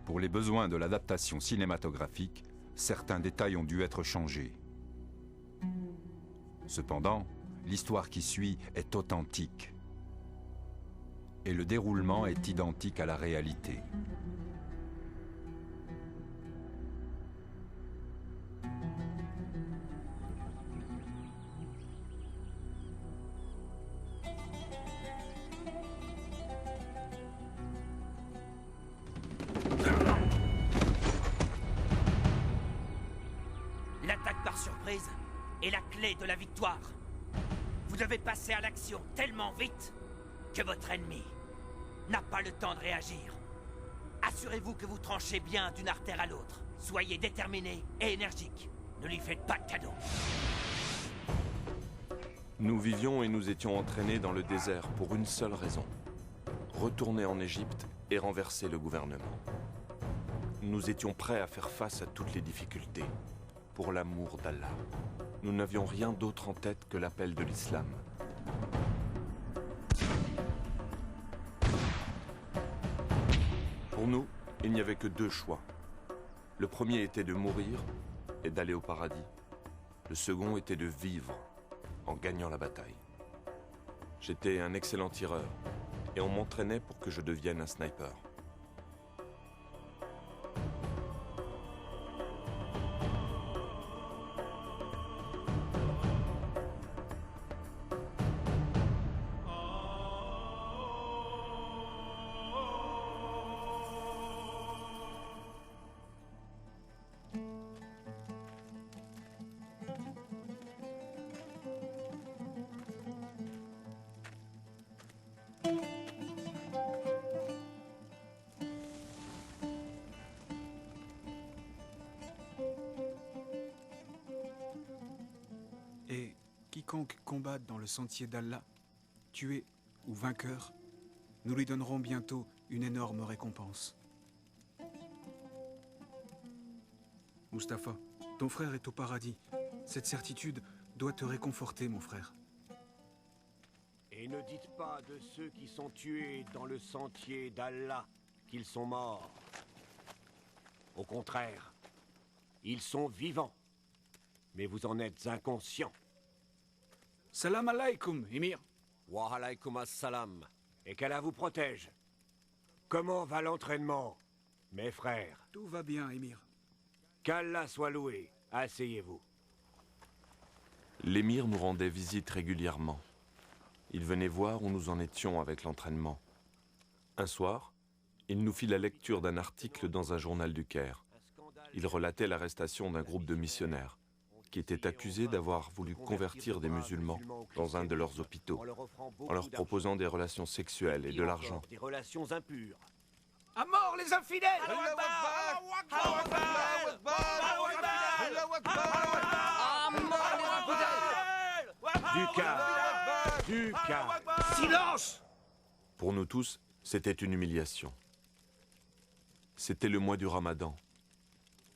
Pour les besoins de l'adaptation cinématographique, certains détails ont dû être changés. Cependant, l'histoire qui suit est authentique. Et le déroulement est identique à la réalité. L'attaque par surprise est la clé de la victoire. Vous devez passer à l'action tellement vite que votre ennemi n'a pas le temps de réagir. Assurez-vous que vous tranchez bien d'une artère à l'autre. Soyez déterminé et énergique. Ne lui faites pas de cadeau. Nous vivions et nous étions entraînés dans le désert pour une seule raison. Retourner en Égypte et renverser le gouvernement. Nous étions prêts à faire face à toutes les difficultés. Pour l'amour d'Allah. Nous n'avions rien d'autre en tête que l'appel de l'islam. Pour nous, il n'y avait que deux choix. Le premier était de mourir et d'aller au paradis. Le second était de vivre en gagnant la bataille. J'étais un excellent tireur et on m'entraînait pour que je devienne un sniper. Et quiconque combatte dans le sentier d'Allah, tué ou vainqueur, nous lui donnerons bientôt une énorme récompense. Mustapha, ton frère est au paradis. Cette certitude doit te réconforter, mon frère. Et ne dites pas de ceux qui sont tués dans le sentier d'Allah qu'ils sont morts. Au contraire, ils sont vivants. Mais vous en êtes inconscients. Salam alaikum, Émir. Wa alaykum as-salam. Et qu'Allah vous protège. Comment va l'entraînement, mes frères? Tout va bien, Émir. Qu'Allah soit loué. Asseyez-vous. L'émir nous rendait visite régulièrement. Il venait voir où nous en étions avec l'entraînement. Un soir, il nous fit la lecture d'un article dans un journal du Caire. Il relatait l'arrestation d'un groupe de missionnaires qui étaient accusés d'avoir voulu convertir des musulmans dans un de leurs hôpitaux, en leur proposant des relations sexuelles et de l'argent. Des relations impures. À mort les infidèles! Du calme. Du calme. Silence! Pour nous tous, c'était une humiliation. C'était le mois du Ramadan.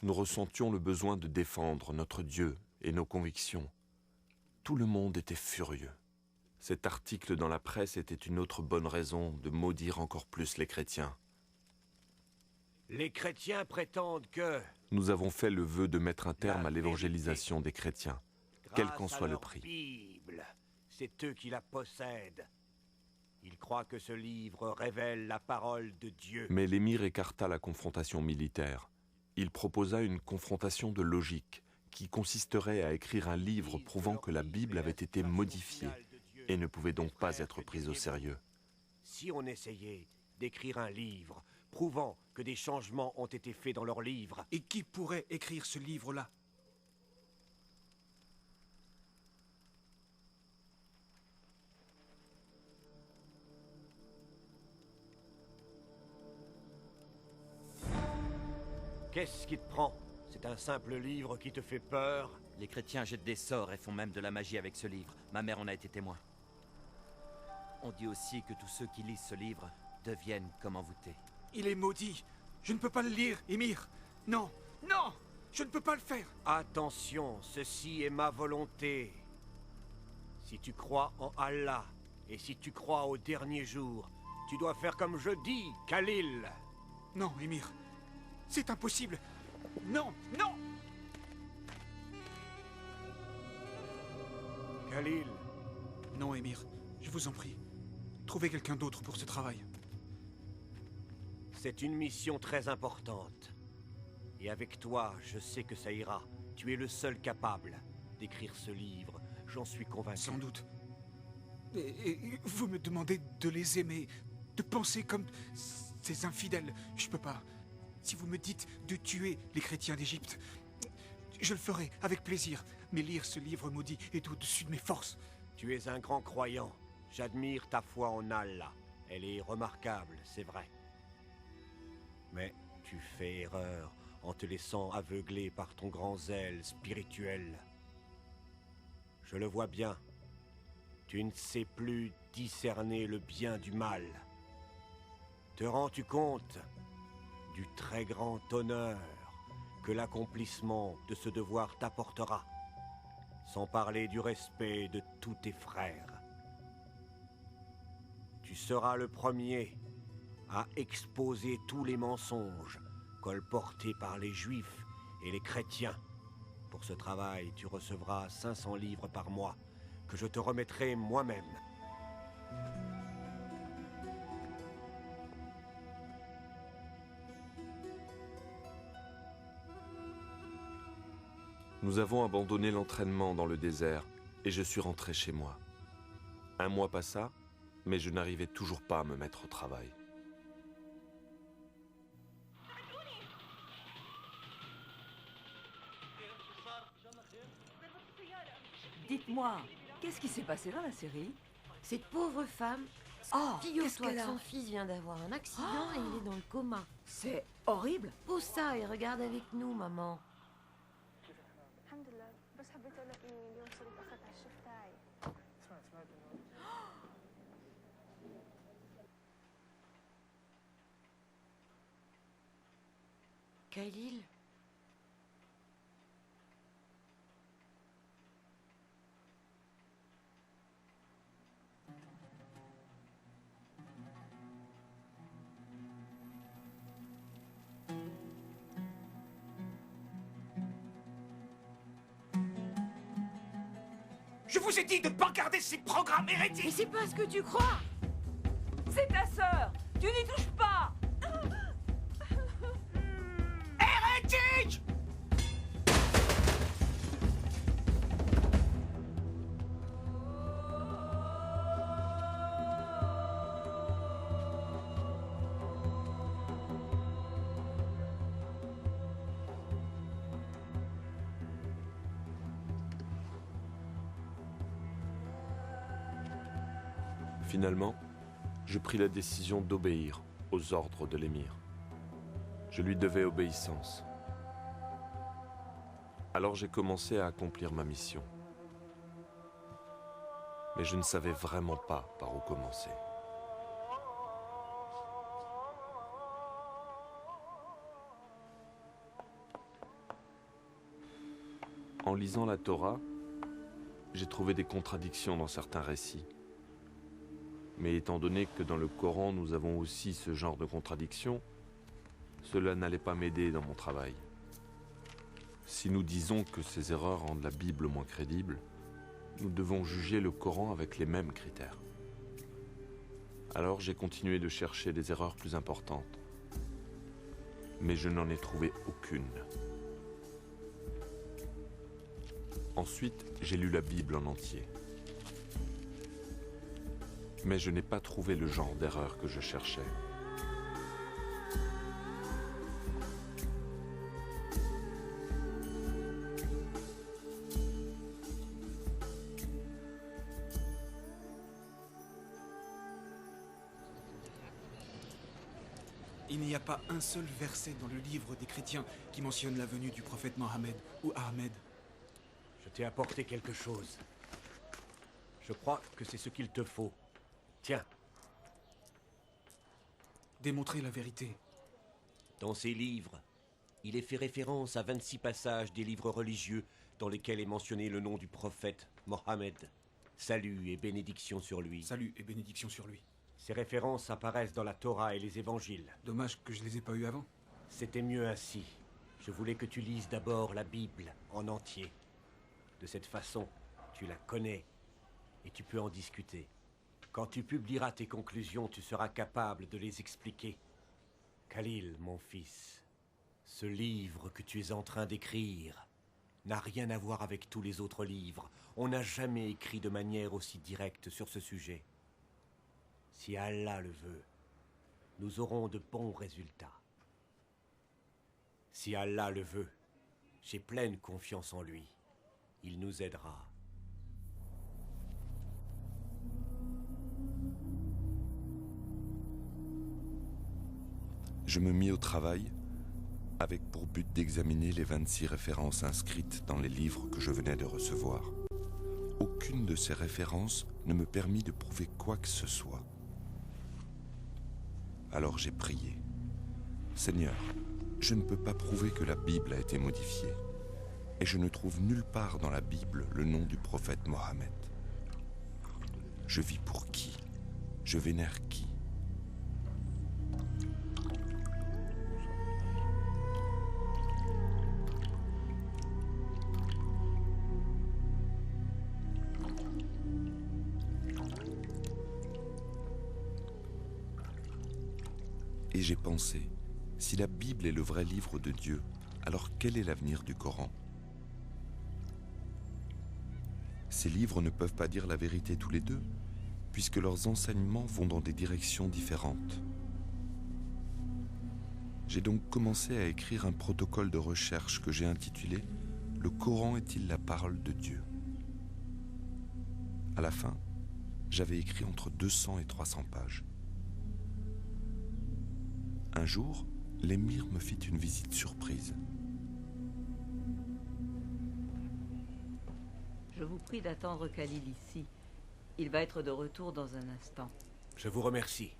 Nous ressentions le besoin de défendre notre Dieu et nos convictions. Tout le monde était furieux. Cet article dans la presse était une autre bonne raison de maudire encore plus les chrétiens. Les chrétiens prétendent que... Nous avons fait le vœu de mettre un terme à l'évangélisation des chrétiens, quel qu'en soit le prix. Bible, c'est eux qui la possèdent. Ils croient que ce livre révèle la parole de Dieu. Mais l'émir écarta la confrontation militaire. Il proposa une confrontation de logique qui consisterait à écrire un livre prouvant que la Bible avait été modifiée et ne pouvait donc pas être prise au sérieux. Si on essayait d'écrire un livre prouvant que des changements ont été faits dans leur livre... Et qui pourrait écrire ce livre-là? Qu'est-ce qui te prend? C'est un simple livre qui te fait peur? Les chrétiens jettent des sorts et font même de la magie avec ce livre. Ma mère en a été témoin. On dit aussi que tous ceux qui lisent ce livre deviennent comme envoûtés. Il est maudit. Je ne peux pas le lire, Émir. Non, non, je ne peux pas le faire. Attention, ceci est ma volonté. Si tu crois en Allah, et si tu crois au dernier jour, tu dois faire comme je dis, Khalil. Non, Émir. C'est impossible. Non, non. Khalil, Non, Émir, je vous en prie. Trouvez quelqu'un d'autre pour ce travail. c'est une mission très importante. Et avec toi, je sais que ça ira. Tu es le seul capable d'écrire ce livre, j'en suis convaincu. Sans doute. Et vous me demandez de les aimer, de penser comme ces infidèles. Je peux pas. Si vous me dites de tuer les chrétiens d'Égypte, je le ferai avec plaisir. Mais lire ce livre maudit est au-dessus de mes forces. Tu es un grand croyant. J'admire ta foi en Allah. Elle est remarquable, c'est vrai. Mais tu fais erreur en te laissant aveugler par ton grand zèle spirituel. Je le vois bien. Tu ne sais plus discerner le bien du mal. Te rends-tu compte du très grand honneur que l'accomplissement de ce devoir t'apportera, sans parler du respect de tous tes frères? Tu seras le premier à exposer tous les mensonges colportés par les Juifs et les chrétiens. Pour ce travail, tu recevras 500 livres par mois, que je te remettrai moi-même. Nous avons abandonné l'entraînement dans le désert et je suis rentré chez moi. Un mois passa, mais je n'arrivais toujours pas à me mettre au travail. Dites-moi, qu'est-ce qui s'est passé dans la série? Cette pauvre femme, Oh, qu'est-ce figure-toi qu'elle que a? son fils vient d'avoir un accident et il est dans le coma. C'est horrible. Pose ça et regarde avec nous, maman. الحمد لله بس حبيت اقول لك اني اليوم صرت اتاخرت على الشيفت تاعي سمعت Khalil, Je vous ai dit de ne pas regarder ces programmes mais hérétiques. c'est pas ce que tu crois. C'est ta sœur. Tu n'y touches pas. Hérétiques! Finalement, je pris la décision d'obéir aux ordres de l'émir. Je lui devais obéissance. Alors j'ai commencé à accomplir ma mission. Mais je ne savais vraiment pas par où commencer. En lisant la Torah, j'ai trouvé des contradictions dans certains récits. Mais étant donné que dans le Coran nous avons aussi ce genre de contradictions, cela n'allait pas m'aider dans mon travail. Si nous disons que ces erreurs rendent la Bible moins crédible, nous devons juger le Coran avec les mêmes critères. Alors j'ai continué de chercher des erreurs plus importantes. Mais je n'en ai trouvé aucune. Ensuite, j'ai lu la Bible en entier. Mais je n'ai pas trouvé le genre d'erreur que je cherchais. Il n'y a pas un seul verset dans le livre des chrétiens qui mentionne la venue du prophète Mohammed ou Ahmed. Je t'ai apporté quelque chose. Je crois que c'est ce qu'il te faut. Tiens, Démontrez la vérité. dans ces livres, il est fait référence à 26 passages des livres religieux dans lesquels est mentionné le nom du prophète Mohammed. Salut et bénédiction sur lui. Salut et bénédiction sur lui. Ces références apparaissent dans la Torah et les évangiles. Dommage que je les ai pas eus avant. C'était mieux ainsi. Je voulais que tu lises d'abord la Bible en entier. De cette façon, tu la connais et tu peux en discuter. Quand tu publieras tes conclusions, tu seras capable de les expliquer. Khalil, mon fils, ce livre que tu es en train d'écrire n'a rien à voir avec tous les autres livres. On n'a jamais écrit de manière aussi directe sur ce sujet. Si Allah le veut, nous aurons de bons résultats. Si Allah le veut, j'ai pleine confiance en lui. Il nous aidera. Je me mis au travail avec pour but d'examiner les 26 références inscrites dans les livres que je venais de recevoir. Aucune de ces références ne me permit de prouver quoi que ce soit. Alors j'ai prié. Seigneur, je ne peux pas prouver que la Bible a été modifiée. Et je ne trouve nulle part dans la Bible le nom du prophète Mohammed. Je vis pour qui? Je vénère qui? Et j'ai pensé, si la Bible est le vrai livre de Dieu, alors quel est l'avenir du Coran? Ces livres ne peuvent pas dire la vérité tous les deux, puisque leurs enseignements vont dans des directions différentes. J'ai donc commencé à écrire un protocole de recherche que j'ai intitulé « Le Coran est-il la parole de Dieu ?» À la fin, j'avais écrit entre 200 et 300 pages. Un jour, l'émir me fit une visite surprise. Je vous prie d'attendre Khalil ici. Il va être de retour dans un instant. Je vous remercie.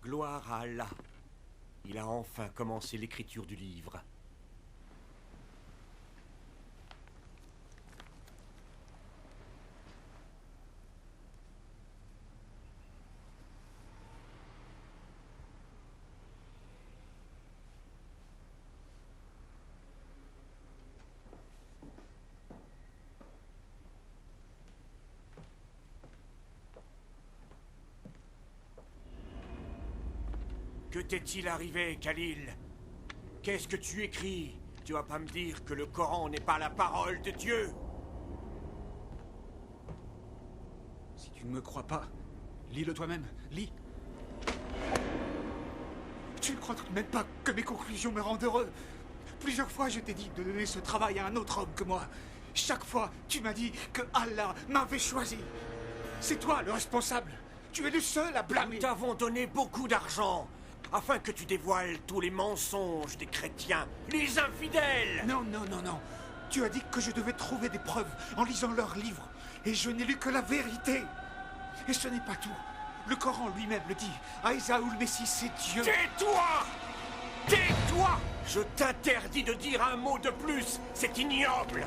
Gloire à Allah. Il a enfin commencé l'écriture du livre. Que t'est-il arrivé, Khalil? Qu'est-ce que tu écris? Tu vas pas me dire que le Coran n'est pas la parole de Dieu? Si tu ne me crois pas, lis-le toi-même, lis. Tu ne crois tout de même pas que mes conclusions me rendent heureux? Plusieurs fois, je t'ai dit de donner ce travail à un autre homme que moi. Chaque fois, tu m'as dit que Allah m'avait choisi. C'est toi le responsable. Tu es le seul à blâmer. Nous t'avons donné beaucoup d'argent afin que tu dévoiles tous les mensonges des chrétiens, les infidèles. Non, non, non, non. Tu as dit que je devais trouver des preuves en lisant leurs livres. Et je n'ai lu que la vérité. Et ce n'est pas tout. Le Coran lui-même le dit. Aïssa ou le Messie, c'est Dieu. Tais-toi! Tais-toi! Je t'interdis de dire un mot de plus. C'est ignoble.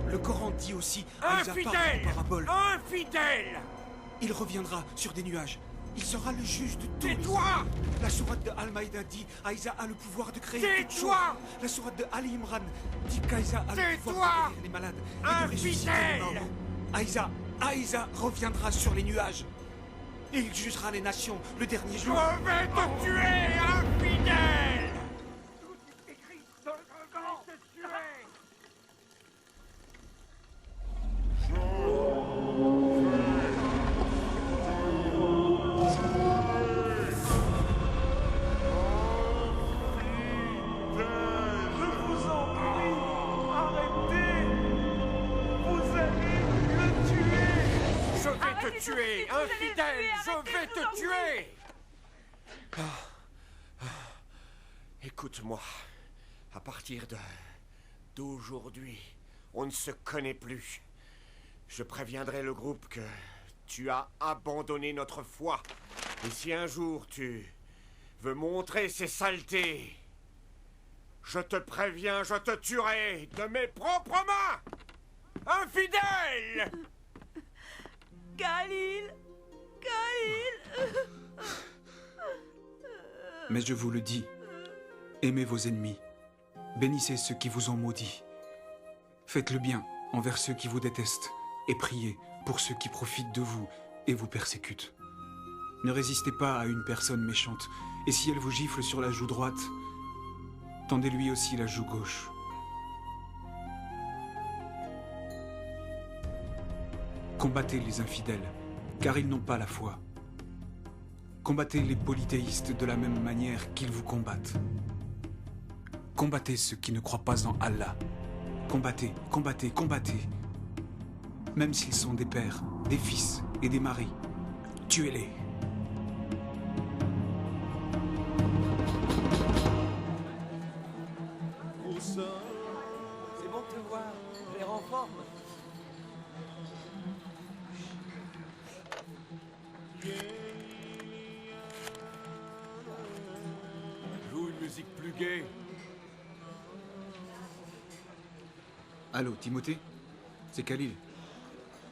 Le Coran dit aussi Aïssa parle Infidèle! en parabole. Infidèle! Il reviendra sur des nuages. Il sera le juge de tous. Tais-toi! La sourate de Al-Maïda dit Aïssa a le pouvoir de créer toutes choses. Tais-toi! La sourate de Ali Imran dit qu'Aïssa a le Tais-toi! pouvoir de guérir les malades et de ressusciter les Infidèle! morts. Aïssa reviendra sur les nuages. Et il jugera les nations le dernier jour. Je vais te tuer, infidèle! Écrit dans le Coran, je vais te tuer! Tuer, infidèle, je vais te tuer! Écoute-moi. À partir d'aujourd'hui, on ne se connaît plus. Je préviendrai le groupe que tu as abandonné notre foi. Et si un jour tu veux montrer ces saletés, je te préviens, je te tuerai de mes propres mains! Infidèle! Khalil! Khalil! Mais je vous le dis, aimez vos ennemis, bénissez ceux qui vous ont maudits, faites le bien envers ceux qui vous détestent et priez pour ceux qui profitent de vous et vous persécutent. Ne résistez pas à une personne méchante, et si elle vous gifle sur la joue droite, tendez-lui aussi la joue gauche. Combattez les infidèles, car ils n'ont pas la foi. Combattez les polythéistes de la même manière qu'ils vous combattent. Combattez ceux qui ne croient pas en Allah. Combattez, combattez, combattez. Même s'ils sont des pères, des fils et des maris, tuez-les. C'est bon de te voir. Je les rends en forme. Joue une musique plus gaie. Allô, Timothée? C'est Khalil.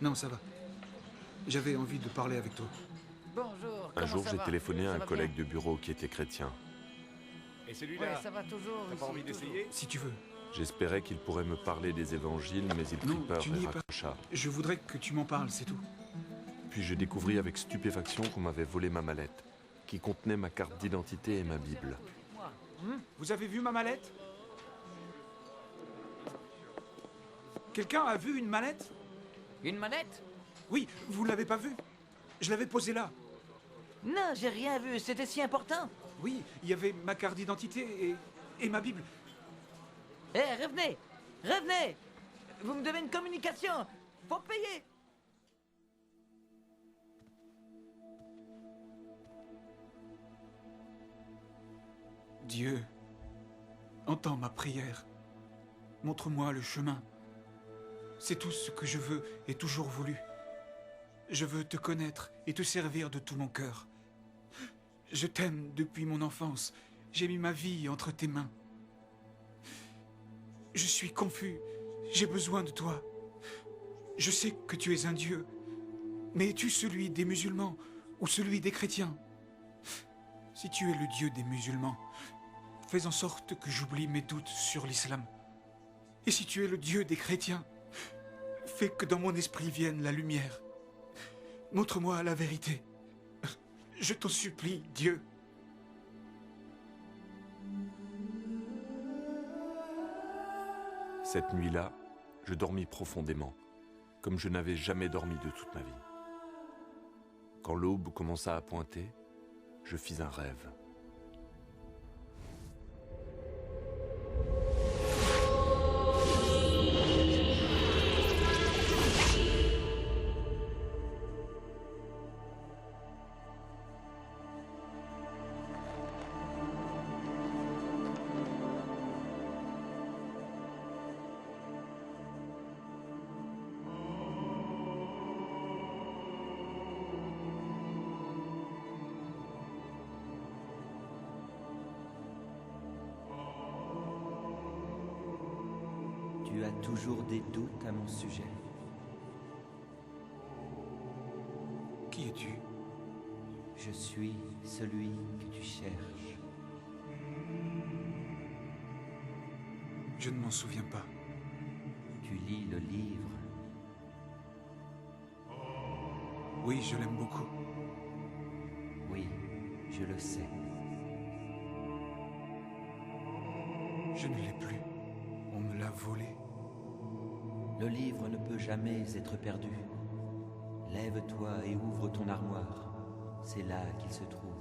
Non, ça va. J'avais envie de parler avec toi. Bonjour. Un jour, comment ça j'ai va? téléphoné à Ça un va collègue bien de bureau qui était chrétien. Et Ouais, celui-là, ça va toujours. t'as pas ici, envie toujours. d'essayer? Si tu veux. J'espérais qu'il pourrait me parler des évangiles, mais il prit Non, peur tu et n'y es pas. raccrocha. Je voudrais que tu m'en parles, c'est tout. Puis je découvris avec stupéfaction qu'on m'avait volé ma mallette, qui contenait ma carte d'identité et ma Bible. Vous avez vu ma mallette? Quelqu'un a vu une mallette? Une manette? Oui, vous l'avez pas vue? Je l'avais posée là. Non, j'ai rien vu. C'était si important. Oui, il y avait ma carte d'identité et ma Bible. Eh, revenez! Revenez! Vous me devez une communication. Faut payer. Dieu, entends ma prière. Montre-moi le chemin. C'est tout ce que je veux et toujours voulu. Je veux te connaître et te servir de tout mon cœur. Je t'aime depuis mon enfance. J'ai mis ma vie entre tes mains. Je suis confus. J'ai besoin de toi. Je sais que tu es un Dieu. Mais es-tu celui des musulmans ou celui des chrétiens? Si tu es le Dieu des musulmans, fais en sorte que j'oublie mes doutes sur l'islam. Et si tu es le Dieu des chrétiens, fais que dans mon esprit vienne la lumière. Montre-moi la vérité. Je t'en supplie, Dieu. Cette nuit-là, je dormis profondément, comme je n'avais jamais dormi de toute ma vie. Quand l'aube commença à pointer, je fis un rêve. Tu as toujours des doutes à mon sujet. Qui es-tu? Je suis celui que tu cherches. Je ne m'en souviens pas. Tu lis le livre. Oui, je l'aime beaucoup. Oui, je le sais. Je ne l'ai plus. On me l'a volé. Le livre ne peut jamais être perdu. Lève-toi et ouvre ton armoire. C'est là qu'il se trouve.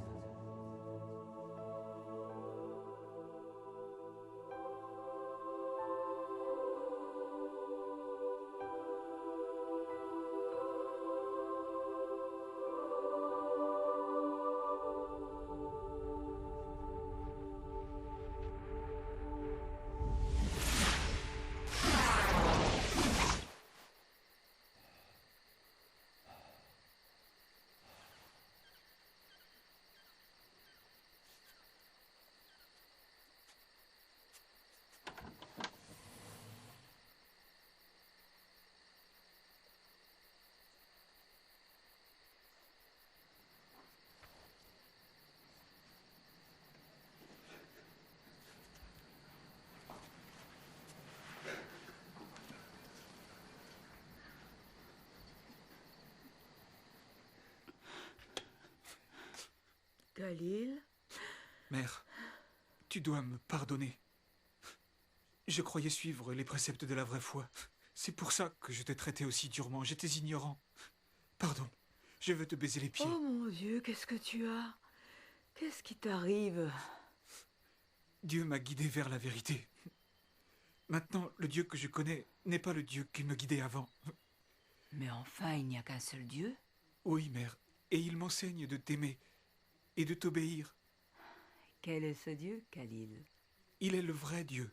Khalil? Mère, tu dois me pardonner. Je croyais suivre les préceptes de la vraie foi. C'est pour ça que je t'ai traité aussi durement. J'étais ignorant. Pardon, je veux te baiser les pieds. Oh mon Dieu, qu'est-ce que tu as? Qu'est-ce qui t'arrive? Dieu m'a guidé vers la vérité. Maintenant, le Dieu que je connais n'est pas le Dieu qui me guidait avant. Mais enfin, il n'y a qu'un seul Dieu. Oui, mère, et il m'enseigne de t'aimer et de t'obéir. Quel est ce Dieu, Khalil? Il est le vrai Dieu,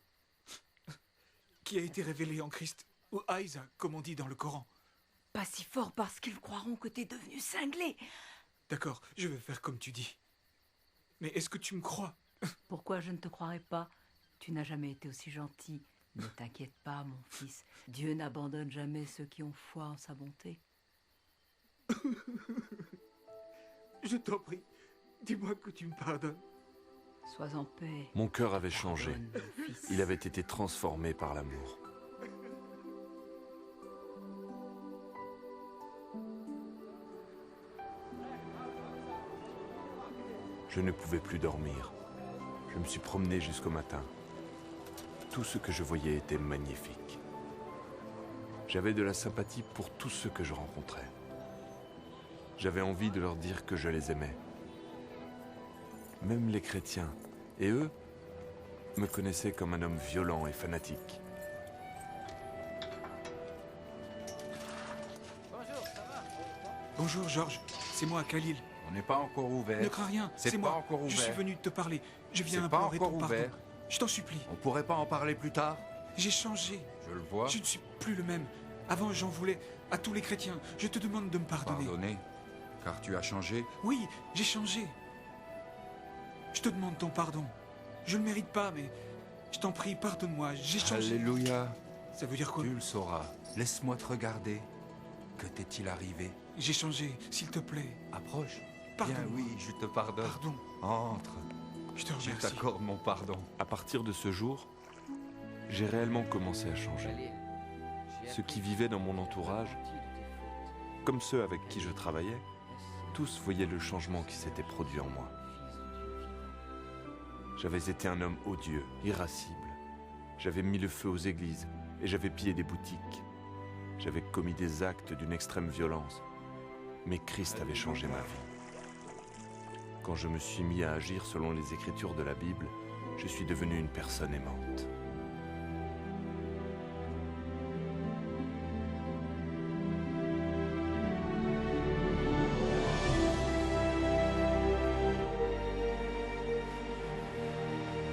qui a été révélé en Christ, ou Aïsa, comme on dit dans le Coran. Pas si fort parce qu'ils croiront que t'es devenu cinglé. D'accord, je vais faire comme tu dis. Mais est-ce que tu me crois? Pourquoi je ne te croirais pas? Tu n'as jamais été aussi gentil. Ne t'inquiète pas, mon fils. Dieu n'abandonne jamais ceux qui ont foi en sa bonté. Je t'en prie, dis-moi que tu me pardonnes. Sois en paix. Mon cœur avait changé. Pardonne, mon fils. Il avait été transformé par l'amour. Je ne pouvais plus dormir. Je me suis promené jusqu'au matin. Tout ce que je voyais était magnifique. J'avais de la sympathie pour tous ceux que je rencontrais. J'avais envie de leur dire que je les aimais. Même les chrétiens, et eux, me connaissaient comme un homme violent et fanatique. Bonjour, Georges. C'est moi, Khalil. On n'est pas encore ouvert. Ne crains rien, C'est c'est pas moi. encore Je suis ouvert. venu te parler. Je viens C'est pas implorer ton encore pardon. ouvert. Je t'en supplie. On pourrait pas en parler plus tard? J'ai changé. Je le vois. Je ne suis plus le même. Avant, j'en voulais à tous les chrétiens. Je te demande de me pardonner. Pardonner, car tu as changé. Oui, j'ai changé. Je te demande ton pardon. Je ne le mérite pas, mais je t'en prie, pardonne-moi. J'ai changé. Alléluia. Ça veut dire quoi? Tu le sauras. Laisse-moi te regarder. Que t'est-il arrivé? J'ai changé, s'il te plaît. Approche. Pardon. Bien oui, je te pardonne. Pardon. Entre. Je te Je remercie. t'accorde mon pardon. À partir de ce jour, j'ai réellement commencé à changer. Ceux qui vivaient dans mon entourage, comme ceux avec qui je travaillais, tous voyaient le changement qui s'était produit en moi. J'avais été un homme odieux, irascible. J'avais mis le feu aux églises et j'avais pillé des boutiques. J'avais commis des actes d'une extrême violence. Mais Christ avait changé ma vie. Quand je me suis mis à agir selon les Écritures de la Bible, je suis devenu une personne aimante.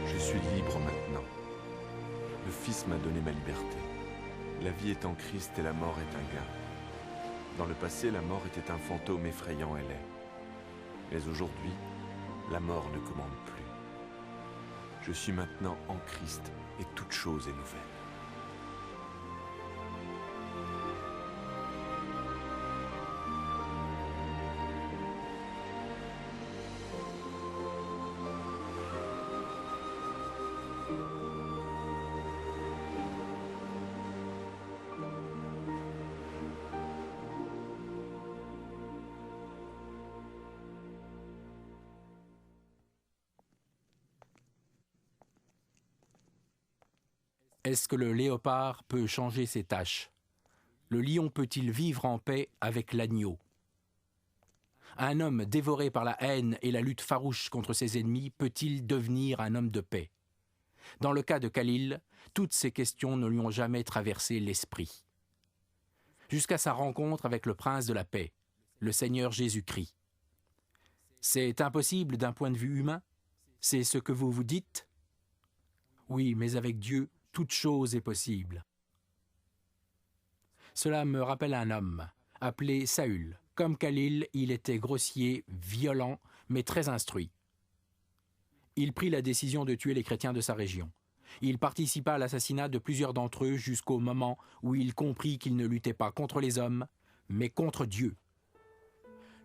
Je suis libre maintenant. Le Fils m'a donné ma liberté. La vie est en Christ et la mort est un gain. Dans le passé, la mort était un fantôme effrayant et laid. Mais aujourd'hui, la mort ne commande plus. Je suis maintenant en Christ et toute chose est nouvelle. Est-ce que le léopard peut changer ses taches? Le lion peut-il vivre en paix avec l'agneau? Un homme dévoré par la haine et la lutte farouche contre ses ennemis peut-il devenir un homme de paix? Dans le cas de Khalil, toutes ces questions ne lui ont jamais traversé l'esprit. Jusqu'à sa rencontre avec le prince de la paix, le Seigneur Jésus-Christ. C'est impossible d'un point de vue humain? C'est ce que vous vous dites? Oui, mais avec Dieu, toute chose est possible. Cela me rappelle un homme, appelé Saül. Comme Khalil, il était grossier, violent, mais très instruit. Il prit la décision de tuer les chrétiens de sa région. Il participa à l'assassinat de plusieurs d'entre eux jusqu'au moment où il comprit qu'il ne luttait pas contre les hommes, mais contre Dieu.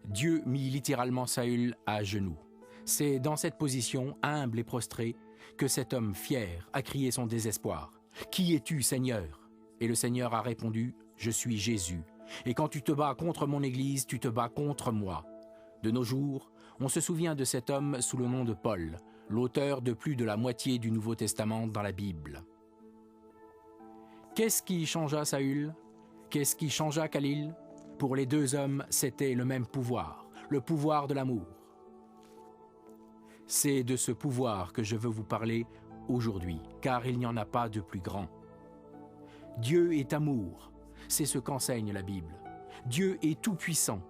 Dieu mit littéralement Saül à genoux. C'est dans cette position, humble et prostré, que cet homme fier a crié son désespoir. « Qui es-tu, Seigneur ?» Et le Seigneur a répondu « Je suis Jésus. Et quand tu te bats contre mon Église, tu te bats contre moi. » De nos jours, On se souvient de cet homme sous le nom de Paul, l'auteur de plus de la moitié du Nouveau Testament dans la Bible. Qu'est-ce qui changea Saül? Qu'est-ce qui changea Khalil? Pour les deux hommes, c'était le même pouvoir, le pouvoir de l'amour. C'est de ce pouvoir que je veux vous parler aujourd'hui, car il n'y en a pas de plus grand. Dieu est amour, c'est ce qu'enseigne la Bible. Dieu est tout-puissant.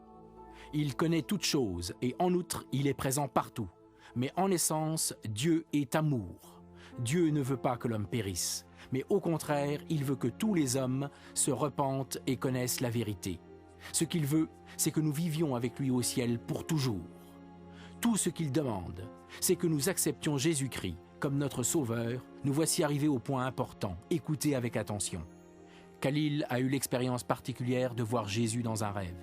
Il connaît toutes choses et en outre, il est présent partout. Mais en essence, Dieu est amour. Dieu ne veut pas que l'homme périsse, mais au contraire, il veut que tous les hommes se repentent et connaissent la vérité. Ce qu'il veut, c'est que nous vivions avec lui au ciel pour toujours. Tout ce qu'il demande, c'est que nous acceptions Jésus-Christ comme notre Sauveur. Nous voici arrivés au point important. Écoutez avec attention. Khalil a eu l'expérience particulière de voir Jésus dans un rêve.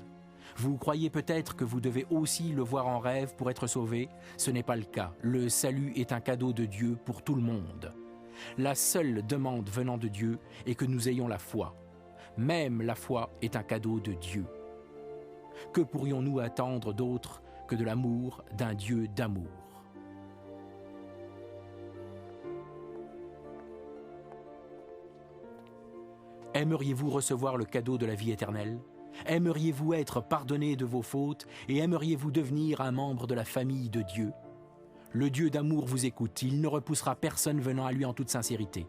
Vous croyez peut-être que vous devez aussi le voir en rêve pour être sauvé? Ce n'est pas le cas. Le salut est un cadeau de Dieu pour tout le monde. La seule demande venant de Dieu est que nous ayons la foi. Même la foi est un cadeau de Dieu. Que pourrions-nous attendre d'autre que de l'amour d'un Dieu d'amour? Aimeriez-vous recevoir le cadeau de la vie éternelle? Aimeriez-vous être pardonné de vos fautes et aimeriez-vous devenir un membre de la famille de Dieu? Le Dieu d'amour vous écoute, il ne repoussera personne venant à lui en toute sincérité.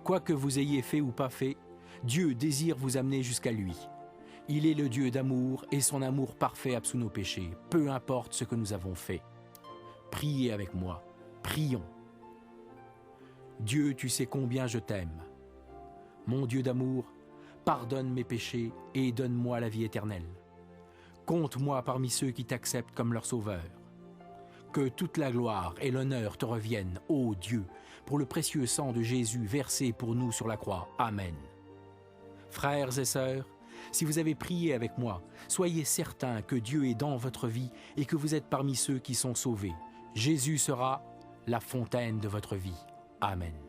Quoi que vous ayez fait ou pas fait, Dieu désire vous amener jusqu'à lui. Il est le Dieu d'amour et son amour parfait absout nos péchés, peu importe ce que nous avons fait. Priez avec moi, prions. Dieu, tu sais combien je t'aime. Mon Dieu d'amour, pardonne mes péchés et donne-moi la vie éternelle. Compte-moi parmi ceux qui t'acceptent comme leur sauveur. Que toute la gloire et l'honneur te reviennent, ô Dieu, pour le précieux sang de Jésus versé pour nous sur la croix. Amen. Frères et sœurs, si vous avez prié avec moi, soyez certains que Dieu est dans votre vie et que vous êtes parmi ceux qui sont sauvés. Jésus sera la fontaine de votre vie. Amen.